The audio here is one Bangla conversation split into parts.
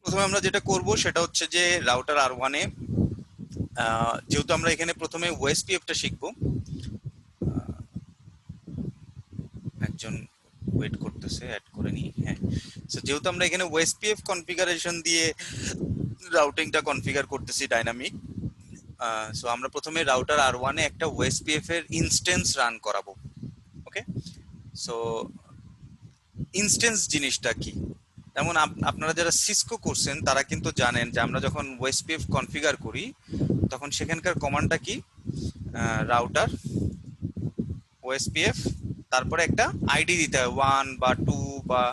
প্রথমে আমরা যেটা করব সেটা হচ্ছে যে রাউটার R1 এ যেহেতু আমরা এখানে প্রথমে ওএসপিএফ টা শিখবো, একজন ওয়েট করতেছে, অ্যাড করে নি। হ্যাঁ, সো যেহেতু আমরা এখানে ওএসপিএফ কনফিগারেশন দিয়ে রাউটিংটা কনফিগার করতেছি ডাইনামিক, সো আমরা প্রথমে রাউটার R1 এ একটা ওএসপিএফ এর ইনস্টেন্স রান করাবো। ওকে, সো ইনস্টেন্স জিনিসটা কি? যেমন আপনারা যারা সিসকো করছেন তারা কিন্তু জানেন যে আমরা যখন ওএসপিএফ কনফিগার করি তখন সেখানকার কমান্ডটা কি, রাউটার ওএসপিএফ তারপরে একটা আইডি দিতে হয়, 1 বা 2 বা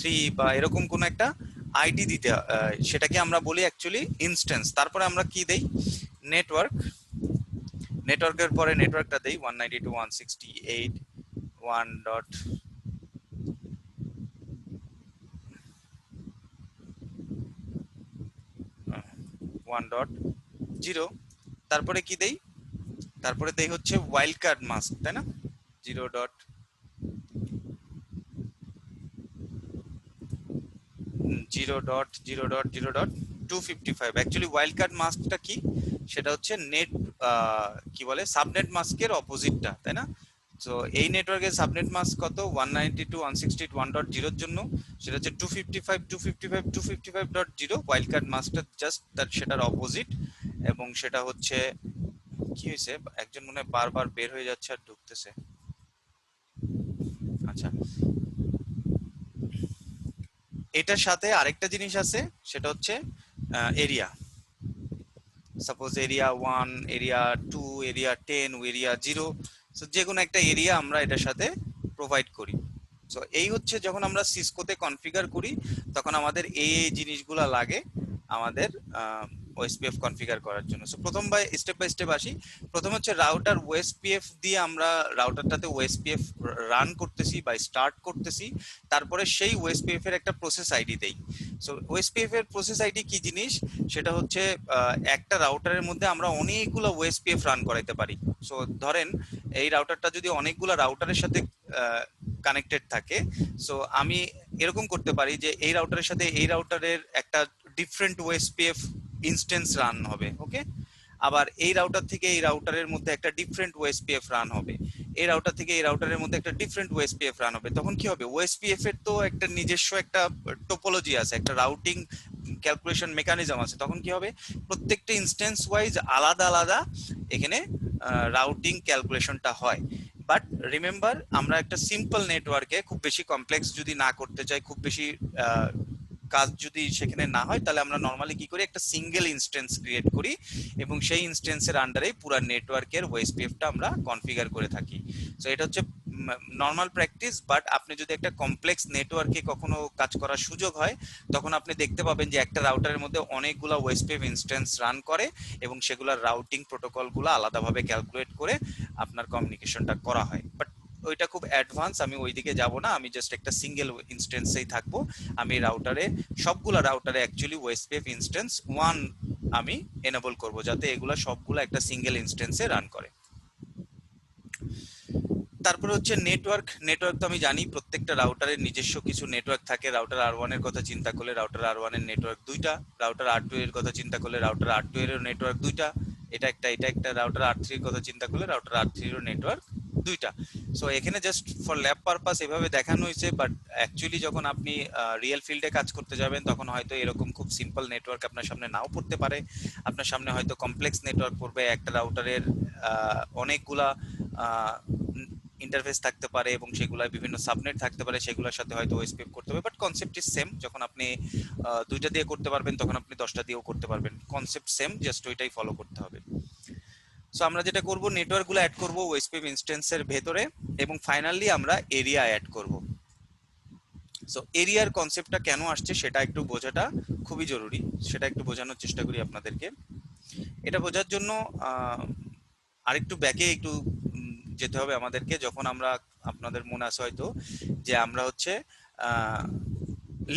3 বা এরকম কোন একটা আইডি দিতে হয়, সেটাকে আমরা বলি অ্যাকচুয়ালি ইনস্টেন্স। তারপরে আমরা কি দেই, নেটওয়ার্ক, নেটওয়ার্কের পরে নেটওয়ার্কটা দেই 192.168.1.0। তারপরে কি দেই, তারপরে দেই হচ্ছে ওয়াইল্ড কার্ড মাস্ক, তাই না, 0.0.0.255। অ্যাকচুয়ালি ওয়াইল্ড কার্ড মাস্কটা কি, সেটা হচ্ছে নেট, কি বলে, সাবনেট মাস্কের অপোজিটটা, তাই না? তো এই নেটওয়ার্কের সাবনেট মাস্ক কত, 192.168.1.0 এর জন্য সেটা হচ্ছে 255.255.255.0। ওয়াইল্ড কার্ড মাস্কটা জাস্ট তার সেটার অপোজিট, এবং সেটা হচ্ছে কি হয়েছে, একজন মনে হয় বারবার বের হয়ে যাচ্ছে আর ঢুকতেছে। আচ্ছা, এটার সাথে আরেকটা জিনিস আছে, সেটা হচ্ছে area. Suppose area 1, area 2, area 10, area 0, so যে কোনো একটা এরিয়া আমরা এটার সাথে প্রোভাইড করি। সো এই হচ্ছে যখন আমরা সিসকোতে কনফিগার করি তখন আমাদের এই জিনিসগুলো লাগে আমাদের ওএসপিএফ কনফিগার করার জন্য। সো প্রথম স্টেপ বাই স্টেপ আসি। প্রথম হচ্ছে রাউটার ওএসপিএফ দিয়ে আমরা রাউটারটাতে ওএসপিএফ রান করতেছি বা স্টার্ট করতেছি, তারপরে সেই ওএসপিএফ এর একটা প্রসেস আইডি দেই। সো ওএসপিএফ এর প্রসেস আইডি কি জিনিস, সেটা হচ্ছে একটা রাউটারের মধ্যে আমরা অনেকগুলো ওএসপিএফ রান করাইতে পারি। সো ধরেন এই রাউটারটা যদি অনেকগুলো রাউটারের সাথে কানেক্টেড থাকে, সো আমি এরকম করতে পারি যে এই রাউটারের সাথে এই রাউটারের একটা ডিফারেন্ট ওএসপিএফ ইনস্টেন্স রান হবে। ওকে, আবার এই রাউটার থেকে এই রাউটারের মধ্যে একটা ডিফারেন্ট ওএসপিএফ রান হবে, এই রাউটার থেকে এই রাউটারের মধ্যে একটা ডিফারেন্ট ওএসপিএফ রান হবে। তখন কি হবে, ওএসপিএফ এর তো একটা নিজস্ব একটা টোপোলজি আছে, একটা রাউটিং ক্যালকুলেশন মেকানিজম আছে। তখন কি হবে, প্রত্যেকটা ইনস্টেন্স ওয়াইজ আলাদা আলাদা এখানে রাউটিং ক্যালকুলেশনটা হয়। বাট রিমেম্বার, আমরা একটা সিম্পল নেটওয়ার্কে খুব বেশি কমপ্লেক্স যদি না করতে চাই, খুব বেশি কাজ যদি সেখানে না হয়, তাহলে আমরা নর্মালি কি করি, একটা সিঙ্গেল ইনস্টেন্স ক্রিয়েট করি এবং সেই ইনস্টেন্সের আন্ডারেই পুরো নেটওয়ার্কের ওএসপিএফটা আমরা কনফিগার করে থাকি। সো এটা হচ্ছে নর্মাল প্র্যাকটিস। বাট আপনি যদি একটা কমপ্লেক্স নেটওয়ার্কে কখনো কাজ করার সুযোগ হয়, তখন আপনি দেখতে পাবেন যে একটা রাউটারের মধ্যে অনেকগুলো ওএসপিএফ ইনস্টেন্স রান করে এবং সেগুলোর রাউটিং প্রোটোকলগুলো আলাদাভাবে ক্যালকুলেট করে আপনার কমিউনিকেশনটা করা হয়। বাট ওইটা খুব অ্যাডভান্স, আমি ওইদিকে যাব না, আমি জাস্ট একটা সিঙ্গেল ইনস্টেন্সেই থাকবো। আমি রাউটারে সবগুলা রাউটারে অ্যাকচুয়ালি ওএসপিএফ ইনস্টেন্স 1 আমি এনেবল করব, যাতে এগুলা সবগুলা একটা সিঙ্গেল ইনস্টেন্সে রান করে। তারপরে হচ্ছে নেটওয়ার্ক। নেটওয়ার্ক তো আমি জানি প্রত্যেকটা রাউটারের নিজস্ব কিছু নেটওয়ার্ক থাকে। রাউটার R1 এর কথা চিন্তা করলে রাউটার R1 এর নেটওয়ার্ক দুইটা, রাউটার R2 এর কথা চিন্তা করলে রাউটার R2 এর নেটওয়ার্ক দুইটা, এটা একটা রাউটার R3 এর কথা চিন্তা করলে রাউটার R3 এর নেটওয়ার্ক দুইটা। সো এখানে জাস্ট ফর ল্যাব পারপাস এভাবে দেখানো হয়েছে, বাট অ্যাকচুয়ালি যখন আপনি রিয়েল ফিল্ডে কাজ করতে যাবেন তখন হয়তো এরকম খুব সিম্পল নেটওয়ার্ক আপনার সামনে নাও পড়তে পারে। আপনার সামনে হয়তো কমপ্লেক্স নেটওয়ার্ক পড়বে, একটা রাউটারের অনেকগুলা ইন্টারফেস থাকতে পারে এবং সেগুলোর বিভিন্ন সাবনেট থাকতে পারে, সেগুলোর সাথে হয়তো ওএসপিএফ করতে হবে। But concept is same. যখন আপনি দুইটা দিয়ে করতে পারবেন তখন আপনি 10টা দিয়েও করতে পারবেন, কনসেপ্ট সেম, জাস্ট ওইটাই ফলো করতে হবে। সো আমরা যেটা করব, নেটওয়ার্ক গুলো অ্যাড করব ওএসপিএফ ইনস্টেন্সের ভেতরে এবং ফাইনালি আমরা এরিয়া অ্যাড করব। সো এরিয়ার কনসেপ্টটা কেন আসছে সেটা একটু বোঝাটা খুবই জরুরি, সেটা একটু বোঝানোর চেষ্টা করি আপনাদেরকে। এটা বোঝার জন্য আরেকটু ব্যাকে একটু যেতে হবে আমাদেরকে। যখন আমরা, আপনাদের মনে আছে হয়তো যে আমরা হচ্ছে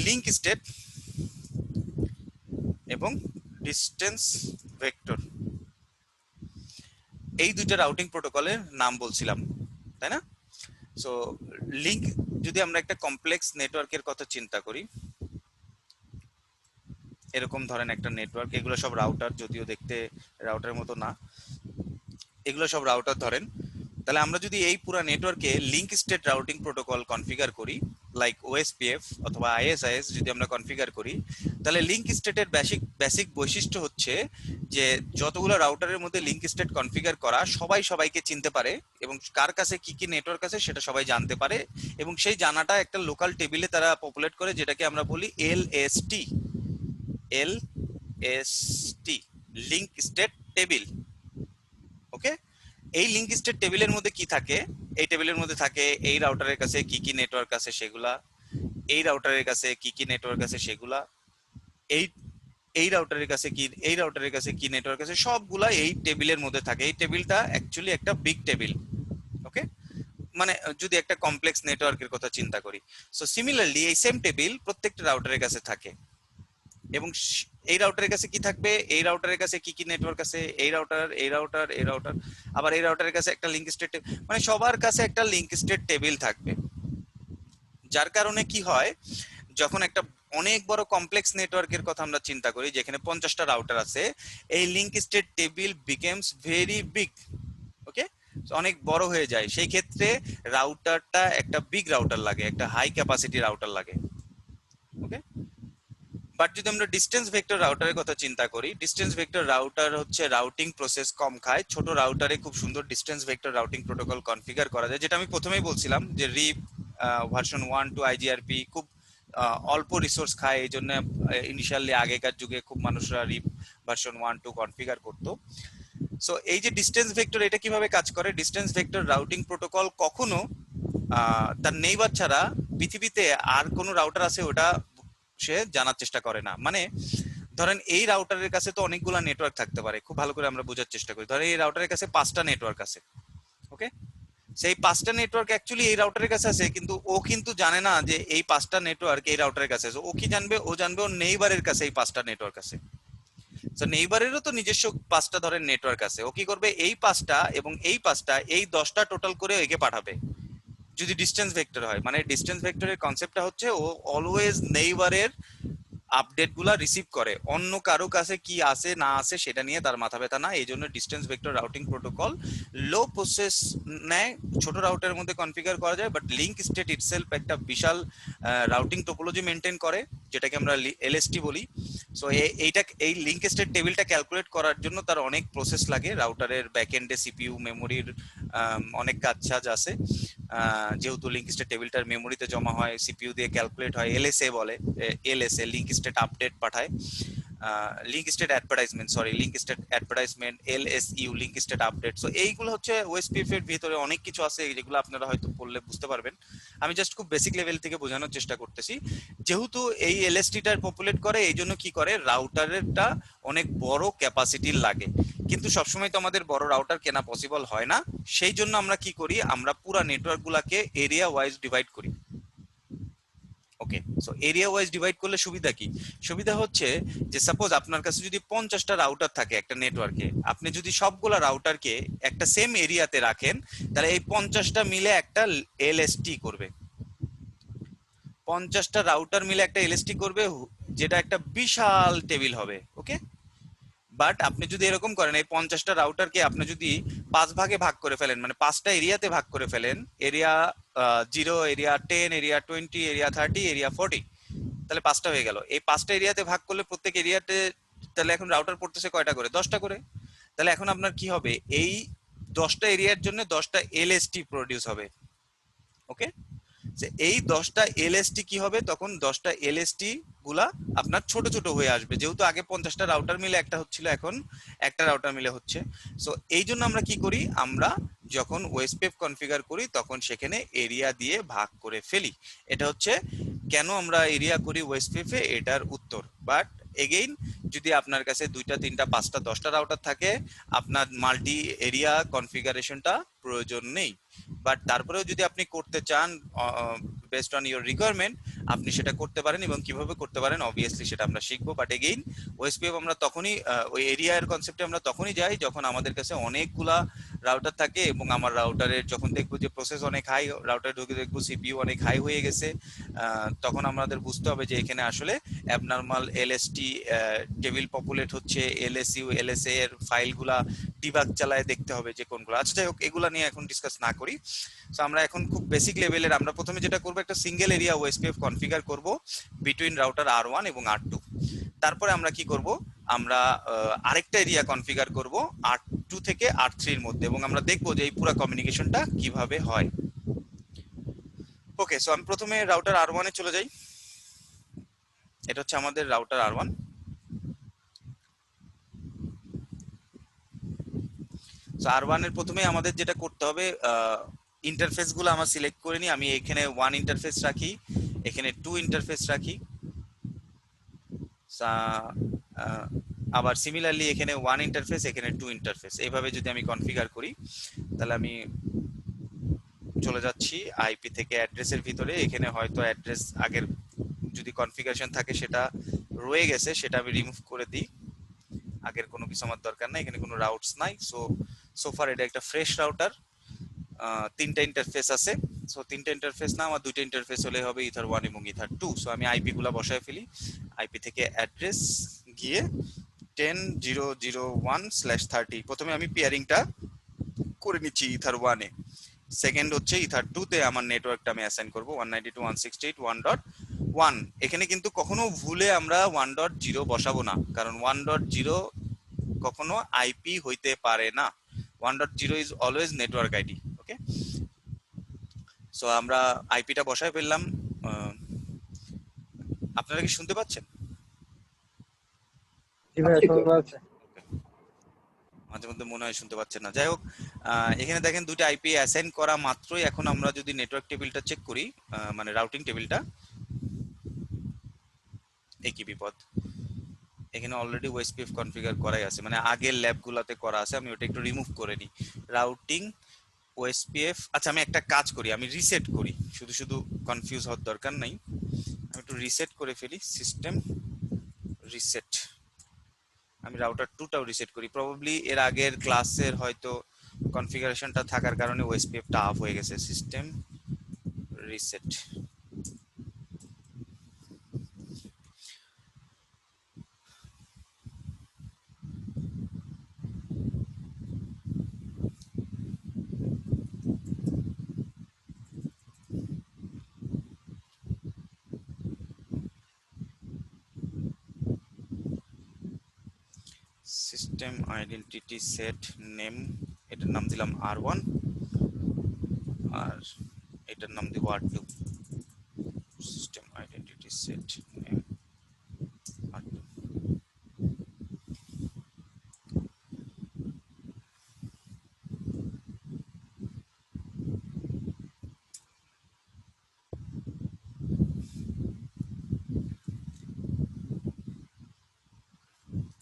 লিংক স্টেট এবং ডিস্টেন্স ভেক্টর, এই দুইটা রাউটিং প্রোটোকলের নাম বলছিলাম, তাই না? সো লিংক, যদি আমরা একটা কমপ্লেক্স নেটওয়ার্কের কথা চিন্তা করি, এরকম ধরেন একটা নেটওয়ার্ক, এগুলো সব রাউটার, যদিও দেখতে রাউটারের মতো না, এগুলো সব রাউটার ধরেন। তাহলে আমরা যদি এই পুরো নেটওয়ার্কে link state routing protocol configure করি, লাইক ওএসপিএফ অথবা আইএসআইএস যদি আমরা কনফিগার করি, তাহলে লিংক স্টেটের বেসিক বেসিক বৈশিষ্ট্য হচ্ছে যে যতগুলো রাউটারের মধ্যে লিংক স্টেট কনফিগার করা, সবাই সবাইকে চিনতে পারে এবং কার কাছে কি কি নেটওয়ার্ক আছে সেটা সবাই জানতে পারে, এবং সেই জানাটা একটা লোকাল টেবিলে তারা পপুলেট করে, যেটাকে আমরা বলি LST. LST, link state table. Okay, এই লিংক স্টেট টেবিলের মধ্যে কি থাকে? এই টেবিলের মধ্যে থাকে এই রাউটারের কাছে কি কি নেটওয়ার্ক আছে সেগুলা, এই রাউটারের কাছে কি কি নেটওয়ার্ক আছে সেগুলা, এই এই রাউটারের কাছে কি, এই রাউটারের কাছে কি নেটওয়ার্ক আছে, সবগুলা এই টেবিলের মধ্যে থাকে। এই টেবিলটা অ্যাকচুয়ালি একটা বিগ টেবিল। ওকে, মানে যদি একটা কমপ্লেক্স নেটওয়ার্কের কথা চিন্তা করি, সো সিমিলারলি এই সেম টেবিল প্রত্যেকটা রাউটারের কাছে থাকে। এবং এই রাউটারের কাছে কি থাকবে? এই রাউটারের কাছে কি কি নেটওয়ার্ক আছে, এই রাউটার, এই রাউটার, এই রাউটার, আবার এই রাউটারের কাছে একটা লিংক স্টেট, মানে সবার কাছে একটা লিংক স্টেট টেবিল থাকবে। যার কারণে কি হয়, যখন একটা অনেক বড় কমপ্লেক্স নেটওয়ার্কের কথা আমরা চিন্তা করি, যেখানে 50টা রাউটার আছে, এই link state table becomes very big. Okay, অনেক বড় হয়ে যায়। সেই ক্ষেত্রে রাউটারটা একটা বিগ রাউটার লাগে, একটা হাই ক্যাপাসিটি রাউটার লাগে। ওকে, বাট যদি আমরা ডিস্টেন্স ভেক্টর রাউটারের কথা চিন্তা করি, ডিস্টেন্স ভেক্টর রাউটার হচ্ছে রাউটিং প্রসেস কম খায়। ছোট রাউটারে খুব সুন্দর distance vector routing protocol configure করা যায়, যেটা আমি প্রথমেই বলছিলাম যে রিপ ভার্সন 1 টু আইজিআরপি খুব অল্প রিসোর্স খায়, এই জন্য ইনিশিয়ালি আগেকার যুগে খুব মানুষরা রিপ ভার্সন 1 2 কনফিগার করতো। সো এই যে ডিস্টেন্স ভেক্টর, এটা কিভাবে কাজ করে? ডিস্টেন্স ভেক্টর রাউটিং প্রোটোকল কখনো তার নেইবার ছাড়া পৃথিবীতে আর কোনো রাউটার আছে ওটা সে জানার চেষ্টা করে না। মানে ধরেন এই রাউটারের কাছে তো অনেকগুলো নেটওয়ার্ক থাকতে পারে, খুব ভালো করে আমরা বোঝার চেষ্টা করি। ধরেন এই রাউটারের কাছে 5টা নেটওয়ার্ক আছে। ওকে, সেই 5টা নেটওয়ার্ক অ্যাকচুয়ালি এই রাউটারের কাছে আছে, কিন্তু ও কিন্তু জানে না যে এই 5টা নেটওয়ার্ক এই রাউটারের কাছে আছে। ও কি জানবে? ও জানবে ওর নেইবারের কাছে এই 5টা নেটওয়ার্ক আছে। তো নেইবারেরও তো নিজস্ব 5টা ধরেন নেটওয়ার্ক আছে। ও কি করবে? এই 5টা এবং এই 5টা, এই 10টা টোটাল করে একে পাঠাবে, যদি ডিস্টেন্স ভেক্টর হয়। মানে ডিস্টেন্স ভেক্টরের কনসেপ্টটা হচ্ছে ও অলওয়েজ নেইবারের আপডেট গুলা রিসিভ করে, অন্য কারো কাছে কি আছে না আছে সেটা নিয়ে তার মাথা ব্যথা না। এই জন্য ডিস্টেন্স ভেক্টর রাউটিং প্রোটোকল লো প্রসেস নেয়, ছোট রাউটারের মধ্যে কনফিগার করা যায়, বাট লিংক স্টেট ইটসেলফ একটা বিশাল রাউটিং টোপোলজি মেনটেন করে, যেটাকে আমরা এলএসটি বলি। সো এইটা, এই লিংক স্টেট টেবিলটা ক্যালকুলেট করার জন্য তার অনেক প্রসেস লাগে। রাউটারের ব্যাকএন্ডে সিপিইউ, মেমোরির অনেক কাজ আছে। যেহেতু লিংক স্টেট টেবিলটার মেমোরিতে জমা হয়, সিপিইউ দিয়ে ক্যালকুলেট হয়, এলএসএ বলে, এলএসএ লিংক স্টেট আপডেট পাঠায়, link state advertisement, sorry link state advertisement, LSU link state update. So এইগুলো হচ্ছে ওএসপিএফ এর ভিতরে অনেক কিছু আছে, যেগুলো আপনারা হয়তো পড়লে বুঝতে পারবেন। আমি জাস্ট খুব বেসিক লেভেল থেকে বোঝানোর চেষ্টা করতেছি। যেহেতু এই এলএসটিটার পপুলেট করে, এই জন্য কি করে, রাউটারেরটা অনেক বড় ক্যাপাসিটির লাগে। কিন্তু সবসময় তো আমাদের বড় রাউটার কেনা পসিবল হয় না। সেই জন্য আমরা কি করি, আমরা পুরো নেটওয়ার্ক গুলাকে এরিয়া ওয়াইজ ডিভাইড করি। ওকে, সো এরিয়া ওয়াইজ ডিভাইড করলে সুবিধা কি? সুবিধা হচ্ছে যে সাপোজ আপনার কাছে যদি 50টা রাউটার থাকে একটা নেটওয়ার্কে, আপনি যদি সবগুলা রাউটারকে একটা সেম এরিয়াতে রাখেন, তাহলে এই 50টা মিলে একটা এলএসটি করবে। 50টা রাউটার মিলে একটা এলএসটি করবে, যেটা একটা বিশাল টেবিল হবে। ওকে, বাট আপনি যদি এরকম করেন, এই 50টা রাউটারকে আপনি যদি 5 ভাগে ভাগ করে ফেলেন, মানে 5টা এরিয়াতে ভাগ করে ফেলেন, area 0, area 10, area 20, area 30, area 40, তাহলে 5টা হয়ে গেল। এই 5টা এরিয়াতে ভাগ করলে প্রত্যেক এরিয়াতে তাহলে এখন রাউটার পড়তেছে কয়টা করে? 10টা করে। তাহলে এখন আপনার কি হবে, এই 10টা এরিয়ার জন্য 10টা এলএসটি প্রডিউস হবে। ওকে, এই 10টা এলএসটি কি হবে, তখন 10টা এলএসটি গুলা আপনার ছোট ছোট হয়ে আসবে, যেহেতু আগে 50টা রাউটার মিলে একটা হচ্ছিল, এখন একটা রাউটার মিলে হচ্ছে। সো এই জন্য আমরা কি করি, আমরা যখন ওএসপিএফ কনফিগার করি তখন সেখানে এরিয়া দিয়ে ভাগ করে ফেলি। এটা হচ্ছে কেন আমরা এরিয়া করি ওএসপিএফ এ, এটার উত্তর। বাট এগেইন, যদি আপনার কাছে 2টা 3টা 5টা 10টা রাউটার থাকে, আপনার মাল্টি এরিয়া কনফিগারেশনটা প্রয়োজন নেই। বাট তারপরেও যদি আপনি করতে চান বেসড অন ইউর রিকোয়ারমেন্ট, আপনি সেটা করতে পারেন। এবং কিভাবে করতে পারেন অবভিয়াসলি সেটা আমরা শিখবো। বাট এগেইন, ওএসপিএফ আমরা তখনই ওই এরিয়ার কনসেপ্টে আমরা তখনই যাই যখন আমাদের কাছে অনেকগুলা রাউটার থাকে এবং আমার রাউটারের যখন দেখবো যে প্রসেস অনেক হাই, রাউটারে ঢুকে দেখবো সিপিইউ অনেক হাই হয়ে গেছে, তখন আমাদের বুঝতে হবে যে এখানে আসলে অ্যাবনর্মাল এলএসটি টেবিল পপুলেট হচ্ছে, এলএসইউ এলএসএ এর ফাইলগুলা ডিবাগ চালায় দেখতে হবে যে কোনগুলো। আচ্ছা যাই হোক, এগুলা নিয়ে এখন ডিসকাস না করি। সো আমরা এখন খুব বেসিক লেভেলের, আমরা প্রথমে যেটা করবো একটা সিঙ্গেল এরিয়া ওএসপিএফ কনফিগার করব বিটুইন রাউটার R1 এবং R2। তারপরে আমরা কি করব, আমরা আরেকটা এরিয়া কনফিগার করব R2 থেকে R3 এর মধ্যে, এবং আমরা দেখবো যে এই পুরো কমিউনিকেশনটা কিভাবে হয়। ওকে, সো আমি প্রথমে রাউটার R1 এ চলে যাই। এটা হচ্ছে আমাদের রাউটার R1। সো R1 এর প্রথমে আমাদের যেটা করতে হবে, ইন্টারফেস গুলো আমরা সিলেক্ট করে নিই। আমি এখানে 1 ইন্টারফেস রাখি, এখানে 2 ইন্টারফেস রাখি, আবার সিমিলারলি এখানে 1 ইন্টারফেস, এখানে 2 ইন্টারফেস। এইভাবে যদি আমি কনফিগার করি, তাহলে আমি চলে যাচ্ছি আইপি থেকে অ্যাড্রেসের ভিতরে। এখানে হয়তো অ্যাড্রেস আগের যদি কনফিগারেশন থাকে সেটা রয়ে গেছে, সেটা আমি রিমুভ করে দিই। আগের কোনো কিছু আমার দরকার নাই, এখানে কোনো রাউটস নাই। সোফার এটা একটা ফ্রেশ রাউটার, 3টা ইন্টারফেস আছে। সো 3টা ইন্টারফেস না, আমার 2টা ইন্টারফেস হলে হবে ইথার 1 এবং ইথার 2। সো আমি আইপি গুলা বসায় ফেলি। আইপি থেকে অ্যাড্রেস গিয়ে 10.0.0.1/30, প্রথমে আমি পেয়ারিংটা করে নিচ্ছি ইথার 1 এ। সেকেন্ড হচ্ছে ইথার 2 তে আমার নেটওয়ার্কটা আমি অ্যাসাইন করব 192.168.1.1। এখানে কিন্তু কখনো ভুলে আমরা 1.0 বসাবো না, কারণ 1.0 কখনো আইপি হইতে পারে না। 1.0 is always network ID. Okay, so আমরা আইপিটা বসায় ফেললাম। আপনারা কি শুনতে পাচ্ছেন? মাঝে মধ্যে মনে হয় শুনতে পাচ্ছেন না, যাই হোক। এখানে দেখেন দুইটা আইপি অ্যাসাইন করা মাত্রই এখন আমরা যদি নেটওয়ার্ক টেবিলটা চেক করি, মানে রাউটিং টেবিলটা, একই বিপদ। এখানে অলরেডি ওএসপিএফ কনফিগার করাই আছে, মানে আগের ল্যাবগুলোতে করা আছে। আমি ওটা একটু রিমুভ করে নিই, রাউটিং ওএসপিএফ। আচ্ছা, আমি একটা কাজ করি, আমি রিসেট করি, শুধু শুধু কনফিউজ হওয়ার দরকার নাই। আমি একটু রিসেট করে ফেলি, সিস্টেম রিসেট। আমি রাউটার 2টাও রিসেট করি। প্রবাবলি এর আগের ক্লাসের হয়তো কনফিগারেশনটা থাকার কারণে ওএসপিএফটা অফ হয়ে গেছে। System reset. System identity set name, এটার নাম দিলাম R1, আর এটার নাম দিব R2। System identity set name R2।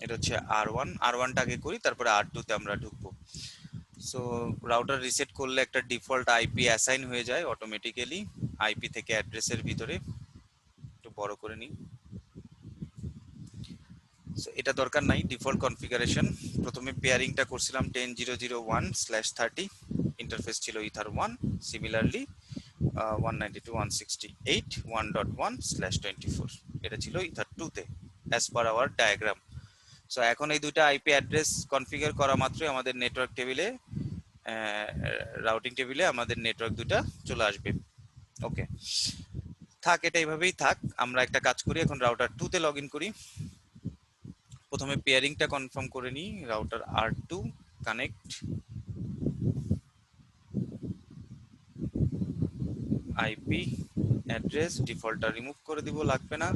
এটা হচ্ছে R1টাকে করি, তারপরে R2 তে আমরা ঢুকবো। সো রাউটার রিসেট করলে একটা ডিফল্ট আইপি অ্যাসাইন হয়ে যায় অটোমেটিক্যালি আইপি থেকে অ্যাড্রেসের ভিতরে। একটু বড় করে নিই। সো এটা দরকার নাই, ডিফল্ট কনফিগারেশন। প্রথমে পেয়ারিংটা করছিলাম 10.0.1/30, ইন্টারফেস ছিল ইথার 1। সিমিলারলি 192.168.1.1/24, এটা ছিল ইথার 2 তে as per our diagram. So এখন এই দুইটা আইপি অ্যাড্রেস কনফিগার করা মাত্রই আমাদের নেটওয়ার্ক টেবিলে, রাউটিং টেবিলে আমাদের নেটওয়ার্ক দুটা চলে আসবে। ওকে, থাক, এটা এইভাবেই থাক। আমরা একটা কাজ করি, এখন রাউটার 2 তে লগ ইন করি। প্রথমে পেয়ারিংটা কনফার্ম করে নিই, router R2 connect IP address, ডিফল্টটা রিমুভ করে দিব, লাগবে না।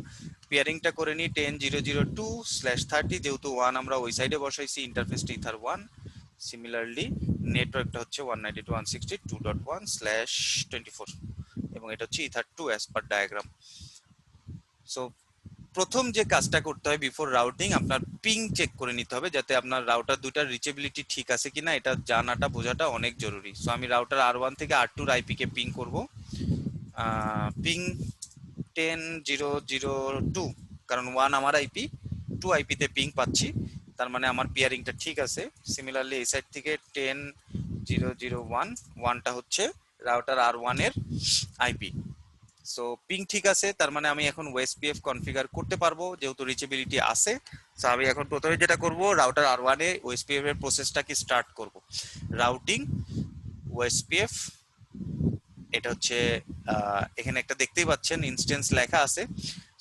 পেয়ারিংটা করে নিই 10.0.0.2/30, যেহেতু 1 আমরা ওই সাইডে বসাইছি, ইন্টারফেসটা ইথার 1। সিমিলারলি নেটওয়ার্কটা হচ্ছে 192.168.2.1/24, এবং এটা হচ্ছে ether 2 as per diagram. So প্রথম যে কাজটা করতে হয় বিফোর রাউটিং, আপনার পিং চেক করে নিতে হবে, যাতে আপনার রাউটার দুটার রিচেবিলিটি ঠিক আছে কিনা এটা জানাটা বোঝাটা অনেক জরুরি। সো আমি রাউটার R1 থেকে R2 এর আইপি কে পিং করব, পিং 10.0.0.2, কারণ 1 আমার আইপি, 2 আইপি তে পিং পাচ্ছি, তার মানে আমার পেয়ারিংটা ঠিক আছে। সিমিলারলি এই সাইড থেকে 001 1টা হচ্ছে রাউটার R1 এর আইপি। সো পিং ঠিক আছে, তার মানে আমি এখন ওএসপিএফ কনফিগার করতে পারবো যেহেতু রিচেবিলিটি আছে। সো আমি এখন প্রথমে যেটা করব, রাউটার R1 এ ওএসপিএফ এর প্রসেসটাকে স্টার্ট করব। রাউটিং ওএসপিএফ, এটা হচ্ছে এখানে একটা দেখতেই পাচ্ছেন ইনস্টেন্স লেখা আছে।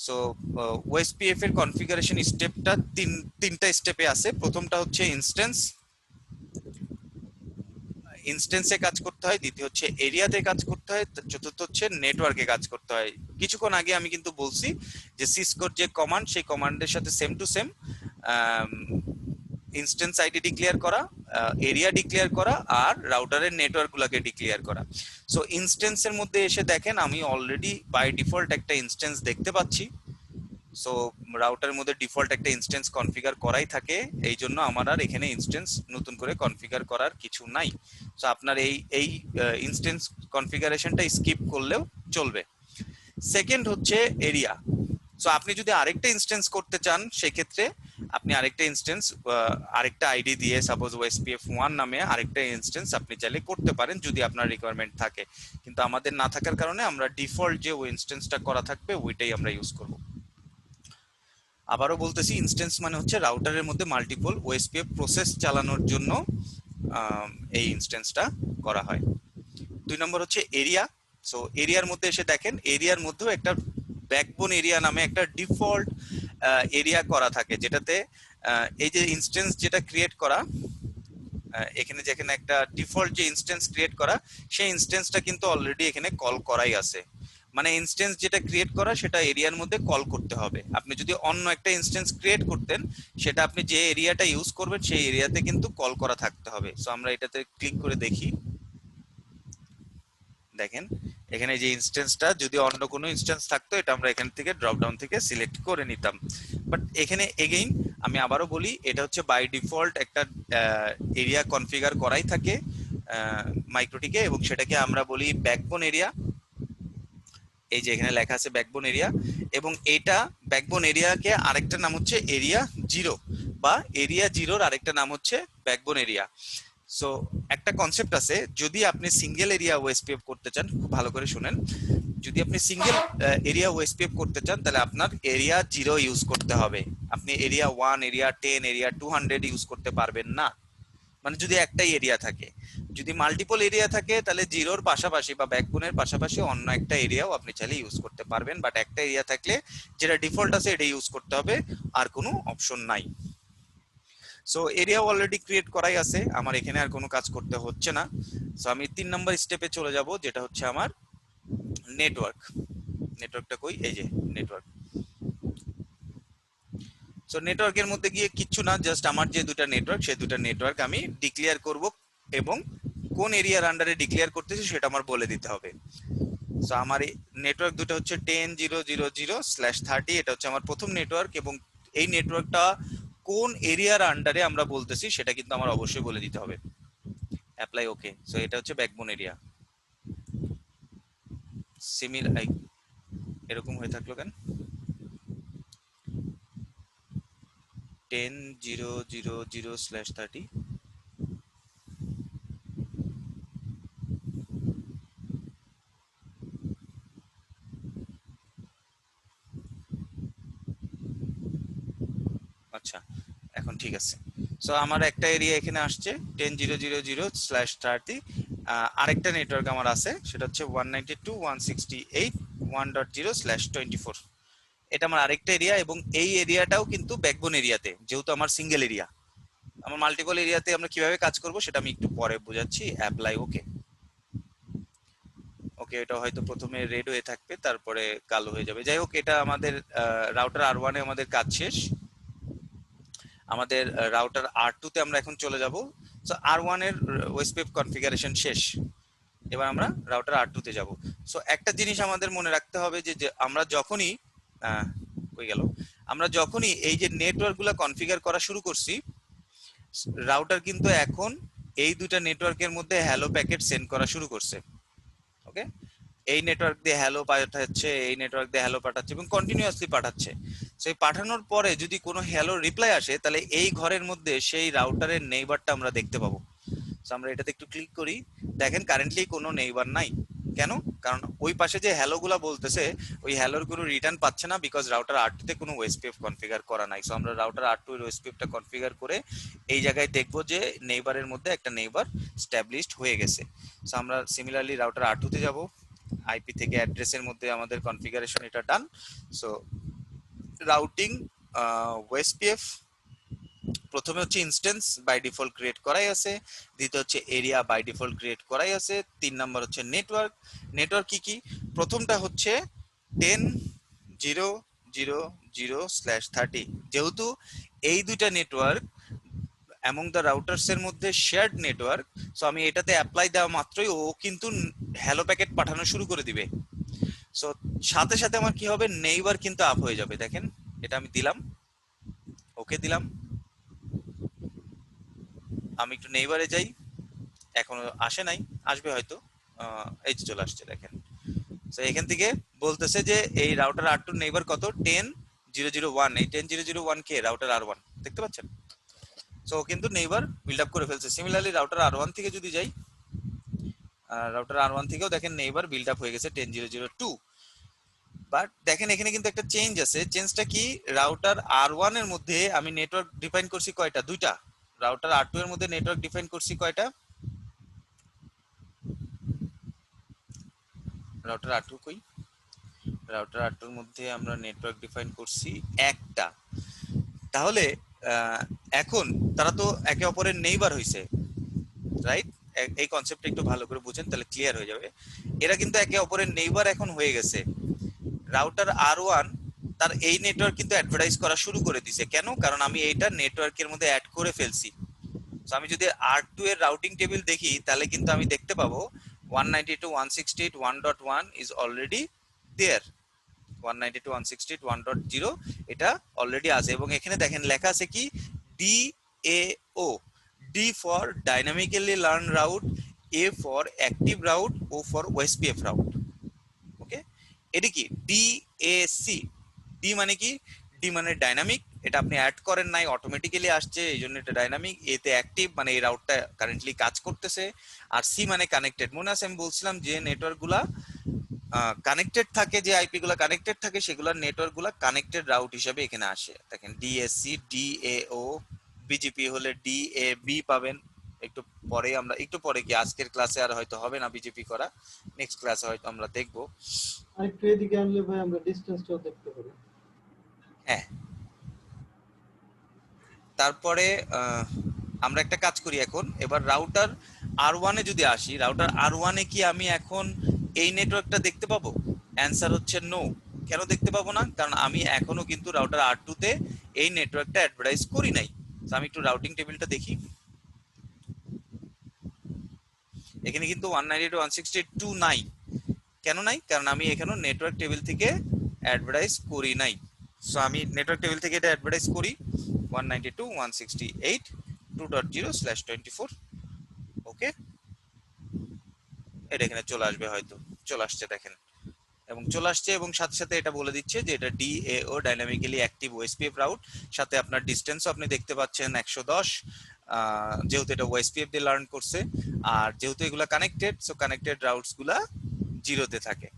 সো ওএসপিএফ এর কনফিগারেশন স্টেপটা তিনটা স্টেপে আছে। প্রথমটা হচ্ছে ইনস্টেন্সে কাজ করতে হয়, দ্বিতীয় হচ্ছে এরিয়াতে কাজ করতে হয়, চতুর্থ হচ্ছে নেটওয়ার্কে কাজ করতে হয়। কিছুক্ষণ আগে আমি কিন্তু বলছি যে সিসকোর যে কমান্ড, সেই কমান্ডের সাথে same to same instance ID declare করা, এরিয়া ডিক্লেয়ার করা, আর রাউটারের নেটওয়ার্ক গুলাকে ডিক্লেয়ার করা। সো ইনস্টেন্সের মধ্যে এসে দেখেন আমি অলরেডি বাই ডিফল্ট একটা ইনস্টেন্স দেখতে পাচ্ছি। সো রাউটারের মধ্যে ডিফল্ট একটা ইনস্টেন্স কনফিগার করাই থাকে, এই জন্য আমার আর এখানে ইনস্টেন্স নতুন করে কনফিগার করার কিছু নাই। সো আপনার এই ইনস্টেন্স কনফিগারেশনটা স্কিপ করলেও চলবে। সেকেন্ড হচ্ছে এরিয়া। সো আপনি যদি আরেকটা ইনস্টেন্স করতে চান, সেক্ষেত্রে আপনি আরেকটা ইনস্টেন্স আরেকটা আইডি দিয়ে, সাপোজ ওএসপিএফ 1 নামে আরেকটা ইনস্টেন্স আপনি চাইলে করতে পারেন যদি আপনার রিকোয়ারমেন্ট থাকে, কিন্তু আমাদের না থাকার কারণে আমরা ডিফল্ট যে ওই ইনস্টেন্সটা করা থাকবে ওইটাই আমরা ইউজ করব। আবারও বলতেছি, ইনস্টেন্স মানে হচ্ছে রাউটারের মধ্যে মাল্টিপল ওএসপিএফ প্রসেস চালানোর জন্য এই ইনস্টেন্সটা করা হয়। 2 নম্বর হচ্ছে এরিয়া। সো এরিয়ার মধ্যে এসে দেখেন, এরিয়ার মধ্যেও একটা ব্যাকবোন এরিয়া নামে একটা ডিফল্ট এরিয়া করা থাকে, যেটাতে এই যে ইনস্টেন্স যেটা ক্রিয়েট করা, এখানে যেখানে একটা ডিফল্ট যে ইনস্টেন্স ক্রিয়েট করা, সেই ইনস্টেন্সটা কিন্তু অলরেডি এখানে কল করাই আছে। মানে ইনস্টেন্স যেটা ক্রিয়েট করা সেটা এরিয়ার মধ্যে কল করতে হবে। আপনি যদি অন্য একটা ইনস্টেন্স ক্রিয়েট করতেন, সেটা আপনি যে এরিয়াটা ইউজ করবেন সেই এরিয়াতে কিন্তু কল করা থাকতে হবে। সো আমরা এটাতে ক্লিক করে দেখি, দেখেন এখানে যে ইনস্টেন্সটা যদি অন্য কোনো ইনস্টেন্স থাকতো, এটা আমরা এখান থেকে ড্রপ ডাউন থেকে সিলেক্ট করে নিতাম। বাট এখানে এগেইন আমি আবারও বলি, এটা হচ্ছে বাই ডিফল্ট একটা এরিয়া কনফিগার করাই থাকে মাইক্রোটিকে, এবং সেটাকে আমরা বলি ব্যাকবোন এরিয়া। এই যে এখানে লেখা আছে ব্যাকবোন এরিয়া, এবং এটা ব্যাকবোন এরিয়াকে আরেকটা নাম হচ্ছে এরিয়া জিরো, বা এরিয়া জিরোর আরেকটা নাম হচ্ছে ব্যাকবোন এরিয়া। সো একটা কনসেপ্ট আছে, যদি আপনি সিঙ্গেল এরিয়া ওএসপিএফ করতে চান, খুব ভালো করে শুনেন, যদি আপনি সিঙ্গেল এরিয়া ওএসপিএফ করতে চান তাহলে আপনার এরিয়া জিরো ইউজ করতে হবে। আপনি এরিয়া 1, এরিয়া 10, এরিয়া 200 ইউজ করতে পারবেন না, মানে যদি একটাই এরিয়া থাকে। যদি মাল্টিপল এরিয়া থাকে তাহলে জিরোর পাশাপাশি বা ব্যাকবোনের পাশাপাশি অন্য একটা এরিয়াও আপনি চাইলে ইউজ করতে পারবেন, বাট একটা এরিয়া থাকলে যেটা ডিফল্ট আছে এটা ইউজ করতে হবে, আর কোনো অপশন নাই। সো এরিয়া অলরেডি ক্রিয়েট করাই আছে, আমার এখানে আর কোনো কাজ করতে হচ্ছে না। সো আমি 3 নম্বর স্টেপে চলে যাব, যেটা হচ্ছে আমার নেটওয়ার্ক। নেটওয়ার্কটা কই, এই যে নেটওয়ার্ক। সো নেটওয়ার্কের মধ্যে গিয়ে কিচ্ছু না, জাস্ট আমার যে দুটা নেটওয়ার্ক, সেই দুটা নেটওয়ার্ক আমি ডিক্লেয়ার করব, এবং কোন এরিয়ার আন্ডারে ডিক্লেয়ার করতেছি সেটা আমার বলে দিতে হবে। সো আমার এই নেটওয়ার্ক দুটো হচ্ছে 10.0.0/30, এটা হচ্ছে আমার প্রথম নেটওয়ার্ক, এবং এই নেটওয়ার্কটা কোন এরিয়ার আন্ডারে আমরা বলতেছি সেটা কিন্তু আমার অবশ্যই বলে দিতে হবে। Apply okay. সো এটা হচ্ছে ব্যাকবোন এরিয়া। সিমিলার এরকম হয়ে থাকলো কেন? 10.0.0/30। আচ্ছা, এখন ঠিক আছে। সো আমার একটা এরিয়া এখানে আসছে 10.0.0/30। আরেকটা নেটওয়ার্ক আমার আছে, সেটা হচ্ছে 192.168.1.0/24। এটা আমার আরেকটা এরিয়া, এবং এই এরিয়াটাও কিন্তু ব্যাকবোন এরিয়াতে, যেহেতু আমার সিঙ্গেল এরিয়া। আমার মাল্টিপল এরিয়াতে আমরা কিভাবে কাজ করব সেটা আমি একটু পরে বোঝাচ্ছি। Apply okay. ওকে, এটা হয়তো প্রথমে রেড হয়ে থাকবে, তারপরে কালো হয়ে যাবে। যাই হোক, এটা আমাদের রাউটার R1 এ আমাদের কাজ শেষ। আমাদের রাউটার R2 তে আমরা এখন চলে যাব। সো R1 এর ওএসপিএফ কনফিগারেশন শেষ, এবার আমরা রাউটার R2 তে যাব। সো একটা জিনিস আমাদের মনে রাখতে হবে যে আমরা যখনই কই গেল, আমরা যখনই এই যে নেটওয়ার্ক গুলা কনফিগার করা শুরু করছি, রাউটার কিন্তু এখন এই দুটা নেটওয়ার্কের মধ্যে হ্যালো প্যাকেট সেন্ড করা শুরু করছে। ওকে, এই নেটওয়ার্ক দিয়ে হ্যালো পাঠাচ্ছে, এই নেটওয়ার্ক দিয়ে হ্যালো পাঠাচ্ছে, এবং কন্টিনিউয়াসলি পাঠাচ্ছে। সেই পাঠানোর পরে যদি কোনো হ্যালো রিপ্লাই আসে, তাহলে এই ঘরের মধ্যে সেই রাউটারের নেইবারটা আমরা দেখতে পাবো। সো আমরা এটাতে একটু ক্লিক করি, দেখেন কারেন্টলি কোনো নেইবার নাই। কেন? কারণ ওই পাশে যে হ্যালো গুলা বলতেছে ওই হ্যালোর কোনো রিটার্ন পাচ্ছে না, বিকজ রাউটার R2 তে কোনো ওএসপিএফ কনফিগার করা নাই। সো আমরা রাউটার R2 এর ওএসপিএফটা কনফিগার করে এই জায়গায় দেখবো যে নেইবারের মধ্যে একটা নেইবার স্ট্যাবলিশড হয়ে গেছে। সো আমরা সিমিলারলি রাউটার R2 তে যাব, আইপি থেকে অ্যাড্রেসের মধ্যে আমাদের কনফিগারেশন এটা ডান। সো রাউটিং ওএসপিএফ প্রথমে হচ্ছে ইনস্ট্যান্স বাই ডিফল্ট ক্রিয়েট করাই আছে, দ্বিতীয় হচ্ছে এরিয়া বাই ডিফল্ট ক্রিয়েট করাই আছে, 3 নাম্বার হচ্ছে নেটওয়ার্ক। নেটওয়ার্ক কি কি? প্রথমটা হচ্ছে 10.0.0/30, যেহেতু এই দুইটা নেটওয়ার্ক অ্যামং দ্য রাউটার্স এর মধ্যে শেয়ার্ড নেটওয়ার্ক, সো আমি এটাতে অ্যাপ্লাই দেওয়া মাত্রই ও কিন্তু হ্যালো প্যাকেট পাঠানো শুরু করে দিবে। সো সাথে সাথে আমার কি হবে, নেইবার কিন্তু আপ হয়ে যাবে। দেখেন এটা আমি দিলাম, ওকে দিলাম, আমি একটু নেইবারে যাই, এখনো আসে নাই, আসবে হয়তো, এই যে চলে আসছে দেখেন। তো এখান থেকে বলতেছে যে এই রাউটার R2 নেইবার কত, 10.0.0.1, এই 10.0.0.1 কে রাউটার R1, দেখতে পাচ্ছেন? সো কিন্তু নেইবার বিল্ড আপ করে ফেলছে। সিমিলারলি রাউটার R1 থেকে যদি যাই, রাউটার R1 থেকেও দেখেন নেইবার বিল্ড আপ হয়ে গেছে 10.0.0.2। বাট দেখেন এখানে কিন্তু একটা চেঞ্জ আছে। চেঞ্জটা কি? রাউটার R1 এর মধ্যে আমি নেটওয়ার্ক ডিফাইন করছি কয়টা? দুইটা। রাউটার R2 এর মধ্যে নেটওয়ার্ক ডিফাইন করছি কয়টা? রাউটার R2 কই? রাউটার R2 এর মধ্যে আমরা নেটওয়ার্ক ডিফাইন করছি একটা। তাহলে এখন তারা তো একে অপরের নেইবার হইছে, রাইট? এই কনসেপ্টটা একটু ভালো করে বুঝেন তাহলে ক্লিয়ার হয়ে যাবে। এরা কিন্তু একে অপরের নেইবার এখন হয়ে গেছে। রাউটার R1 তার এই নেটওয়ার্ক কিন্তু অ্যাডভার্টাইজ করা শুরু করে দিছে। কেন? কারণ আমি এইটা নেটওয়ার্কের মধ্যে অ্যাড করে ফেলছি। সো আমি যদি R2 এর রাউটিং টেবিল দেখি তাহলে কিন্তু আমি দেখতে পাবো 192.168.1.1 is already there, 192.168.1.0 এটা অলরেডি আছে। এবং এখানে দেখেন লেখা আছে কি, DAO, D for dynamically learn route, A for active route, O for OSPF route। ওকে, এটা কি DAC? ডি মানে কি? ডি মানে ডাইনামিক, এটা আপনি অ্যাড করেন নাই, অটোমেটিক্যালি আসছে, এই জন্য এটা ডাইনামিক। এতে অ্যাক্টিভ মানে এই রাউটটা কারেন্টলি কাজ করতেছে। আর সি মানে কানেক্টেড। মনে আছে আমি বলছিলাম যে নেটওয়ার্ক গুলা কানেক্টেড থাকে, যে আইপি গুলা কানেক্টেড থাকে সেগুলোর নেটওয়ার্ক গুলা কানেক্টেড রাউট হিসেবে এখানে আসে। দেখেন ডিএসসি, ডিএও, বিজিপি হলে ডিএবি পাবেন। একটু পরে আমরা, একটু পরে কি আজকের ক্লাসে আর হয়তো হবে না বিজেপি করা, নেক্সট ক্লাসে হয়তো আমরা দেখবো। আরেকটু এদিকে আনলে ভাই আমরা ডিসটেন্সটাও দেখতে পারি। হ্যাঁ, তারপরে আমরা একটা কাজ করি এখন। এবার রাউটার R1 এ যদি আসি, রাউটার R1 এ কি আমি এখন এই নেটওয়ার্কটা দেখতে পাবো? অ্যান্সার হচ্ছে নো। কেন দেখতে পাবো না? কারণ আমি এখনো কিন্তু রাউটার R2 তে এই নেটওয়ার্কটা অ্যাডভার্টাইজ করি নাই। তো আমি একটু রাউটিং টেবিলটা দেখি, এখানে কিন্তু 192.168.2 নাই। কেন নাই? কারণ আমি এখানে নেটওয়ার্ক টেবিল থেকে অ্যাডভার্টাইজ করি নাই। সো আমি নেটওয়ার্ক টেবিল থেকে এটা অ্যাডভার্টাইজ করি 192.168.2.0/24। ওকে, এটা এখানে চলে আসবে, হয়তো চলে আসছে দেখেন, এবং চলে আসছে। এবং সাথে সাথে এটা বলে দিচ্ছে যে এটা DAO, dynamically active OSPF route. সাথে আপনার ডিস্টেন্সও আপনি দেখতে পাচ্ছেন 110, যেহেতু এটা ওএসপিএফ দিয়ে লার্ন করছে। আর যেহেতু এগুলা কানেক্টেড, সো কানেক্টেড রাউটস গুলা জিরোতে থাকে।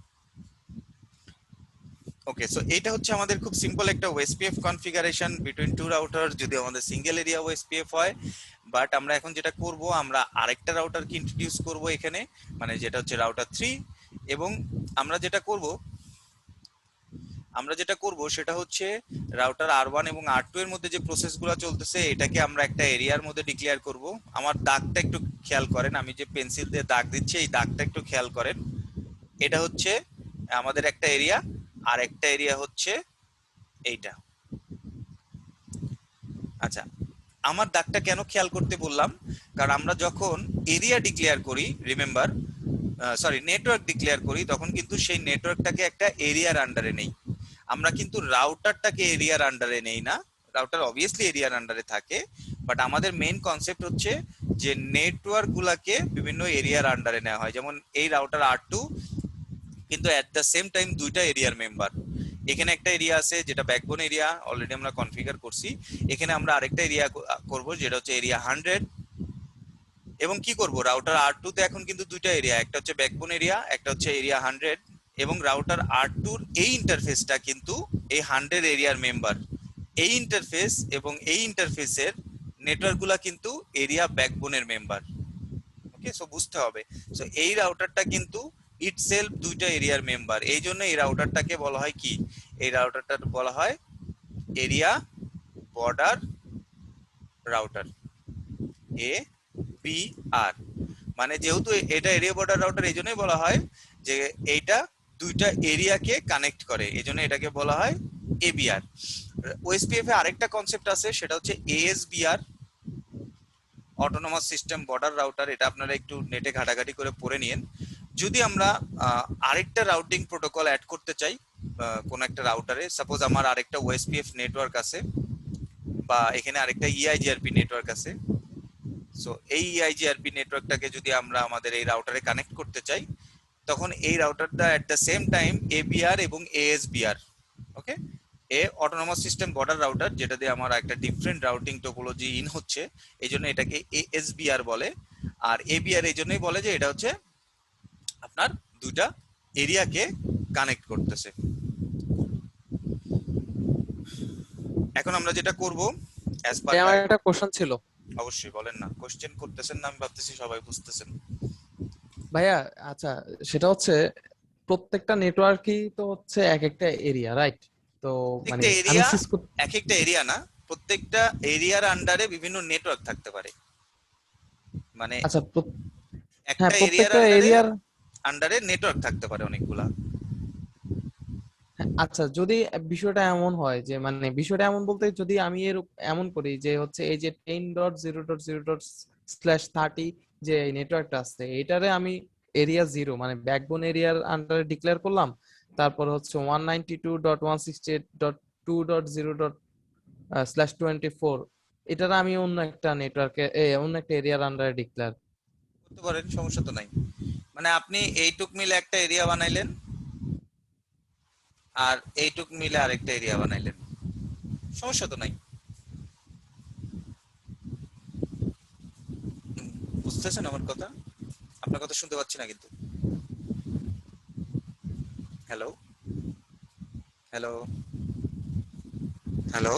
ওকে, সো এটা হচ্ছে আমাদের খুব সিম্পল একটা OSPF configuration between two router, যদি আমাদের সিঙ্গেল এরিয়া ওএসপিএফ হয়। বাট আমরা এখন যেটা করব, আমরা আরেকটা রাউটারকে ইন্ট্রোডিউস করব এখানে, মানে যেটা হচ্ছে রাউটার 3। এবং আমরা যেটা করব সেটা হচ্ছে রাউটার R1 এবং R2 এর মধ্যে যে প্রসেসগুলো চলতেছে এটাকে আমরা একটা এরিয়ার মধ্যে ডিক্লেয়ার করব। আমার দাগটা একটু খেয়াল করেন, আমি যে পেন্সিল দিয়ে দাগ দিচ্ছি এই দাগটা একটু খেয়াল করেন। এটা হচ্ছে আমাদের একটা এরিয়া, আর একটা এরিয়া হচ্ছে এইটা। আচ্ছা, আমার দাগটা কেন খেয়াল করতে বললাম, কারণ আমরা যখন এরিয়া ডিক্লেয়ার করি, রিমেম্বার, সরি নেটওয়ার্ক ডিক্লেয়ার করি, তখন কিন্তু সেই নেটওয়ার্কটাকে একটা এরিয়ার আন্ডারে নেই। আমরা কিন্তু রাউটারটাকে এরিয়ার আন্ডারে নেই না। রাউটার অবভিয়াসলি এরিয়ার আন্ডারে থাকে, বাট আমাদের মেইন কনসেপ্ট হচ্ছে যে নেটওয়ার্ক গুলাকে বিভিন্ন এরিয়ার আন্ডারে নেওয়া হয়। যেমন এই রাউটার R2 কিন্তু এট দ্য সেম টাইম দুইটা এরিয়ার মেম্বার। এখানে একটা এরিয়া আছে যেটা ব্যাকবোন এরিয়া, অলরেডি আমরা কনফিগার করছি। এখানে আমরা আরেকটা এরিয়া করব যেটা হচ্ছে এরিয়া 100, এবং কি করব, রাউটার R2 তে এখন কিন্তু দুইটা এরিয়া, একটা হচ্ছে ব্যাকবোন এরিয়া, একটা হচ্ছে এরিয়া 100, এবং রাউটার R2 এর এই ইন্টারফেসটা কিন্তু এই 100 এরিয়ার মেম্বার। এই ইন্টারফেস এবং এই ইন্টারফেসের নেটওয়ার্ক গুলা কিন্তু এরিয়া ব্যাকবোনের মেম্বার। ওকে, সো বুঝতে হবে। সো এই রাউটারটা কিন্তু ইটসেলফ দুইটা এরিয়ার মেম্বার, এই জন্য এই রাউটারটাকে বলা হয় কি, এই রাউটারটা বলা হয় area border router, A B আর। মানে যেহেতু এটা এরিয়া বর্ডার রাউটার, এই জন্যই বলা হয় যে এইটা দুইটা এরিয়াকে কানেক্ট করে, এই জন্য এটাকে বলা হয় এবিআর। ওএসপিএফ এ আরেকটা কনসেপ্ট আছে, সেটা হচ্ছে এএসবিআর, অটোনোমাস সিস্টেম বর্ডার রাউটার। এটা আপনারা একটু নেটে ঘাটাঘাটি করে পড়ে নিন। যদি আমরা আরেকটা রাউটিং প্রোটোকল অ্যাড করতে চাই কোন একটা রাউটারে, সাপোজ আমার আরেকটা ওএসপিএফ নেটওয়ার্ক আছে বা এখানে আরেকটা ইআইজিআরপি নেটওয়ার্ক আছে, সো এই ইআইজিআরপি নেটওয়ার্কটাকে যদি আমরা আমাদের এই রাউটারে কানেক্ট করতে চাই, তখন এই রাউটারটা at the same time ABR এবং ASBR, okay, A autonomous system border router, যেটা দিয়ে আমার একটা ডিফারেন্ট রাউটিং টোপোলজি ইন হচ্ছে, এই জন্য এটাকে এএসবিআর বলে। আর এবিআর এই জন্যই বলে যে এটা হচ্ছে আপনার দুইটা এরিয়াকে কানেক্ট করতেছে। এখন আমরা যেটা করব অ্যাজ পার আমার একটা কোশ্চেন ছিল। অবশ্যই বলেন না, কোশ্চেন করতেছেন না, আমি ভাবতেছি সবাই বুঝতেছেন। ভাইয়া আচ্ছা, সেটা হচ্ছে প্রত্যেকটা নেটওয়ার্কই তো হচ্ছে এক একটা এরিয়া, রাইট? তো মানে প্রত্যেকটা আমি এরিয়া সিসকো, এক একটা এরিয়া না, প্রত্যেকটা এরিয়ার আন্ডারে বিভিন্ন নেটওয়ার্ক থাকতে পারে। মানে আচ্ছা হ্যাঁ একটা এরিয়ার প্রত্যেকটা এরিয়ার, আন্ডারে নেটওয়ার্ক থাকতে পারে অনেকগুলা। আচ্ছা যদি বিষয়টা এমন হয় যে মানে বিষয়টা এমন বলতে যদি আমি এমন করি যে হচ্ছে এই যে 10.0.0./30 যে নেটওয়ার্কটা আছে এটারে আমি এরিয়া 0 মানে ব্যাকবোন এরিয়ার আন্ডারে ডিক্লেয়ার করলাম, তারপর হচ্ছে 192.168.2.0./24 এটারে আমি অন্য একটা নেটওয়ার্কে অন্য একটা এরিয়ার আন্ডারে ডিক্লেয়ার। করতে পারেন, সমস্যা তো নাই। মানে আপনি এইটুক মিলে একটা এরিয়া বানাইলেন আর এইটুক মিলে আরেকটা এরিয়া বানাইলেন, সমস্যা তো নাই। বুঝতেছেন আমার কথা? আপনার কথা শুনতে পাচ্ছি না কিন্তু। Hello, hello, hello.